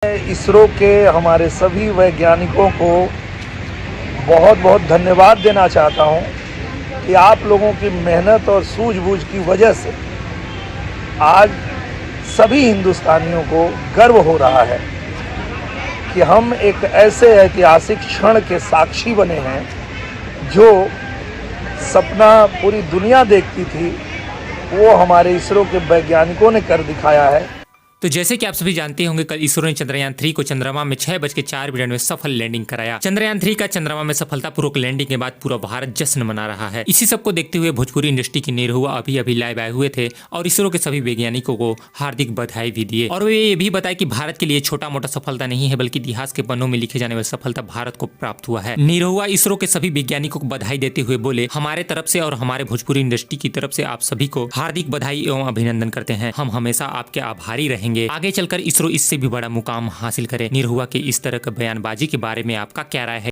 इसरो के हमारे सभी वैज्ञानिकों को बहुत बहुत धन्यवाद देना चाहता हूं कि आप लोगों की मेहनत और सूझबूझ की वजह से आज सभी हिंदुस्तानियों को गर्व हो रहा है कि हम एक ऐसे ऐतिहासिक क्षण के साक्षी बने हैं जो सपना पूरी दुनिया देखती थी, वो हमारे इसरो के वैज्ञानिकों ने कर दिखाया है। तो जैसे कि आप सभी जानते होंगे, कल इसरो ने चंद्रयान 3 को चंद्रमा में 6:04 में सफल लैंडिंग कराया। चंद्रयान 3 का चंद्रमा में सफलतापूर्वक लैंडिंग के बाद पूरा भारत जश्न मना रहा है। इसी सब को देखते हुए भोजपुरी इंडस्ट्री की निरहुआ अभी लाइव आए हुए थे और इसरो के सभी वैज्ञानिकों को हार्दिक बधाई भी दिए और वे ये भी बताए कि भारत के लिए छोटा मोटा सफलता नहीं है, बल्कि इतिहास के पन्नों में लिखे जाने वाली सफलता भारत को प्राप्त हुआ है। निरहुआ इसरो के सभी वैज्ञानिकों को बधाई देते हुए बोले, हमारे तरफ से और हमारे भोजपुरी इंडस्ट्री की तरफ से आप सभी को हार्दिक बधाई एवं अभिनंदन करते हैं। हम हमेशा आपके आभारी रहेंगे। आगे चलकर इसरो इससे भी बड़ा मुकाम हासिल करे। निरहुआ के इस तरह का बयानबाजी के बारे में आपका क्या राय है?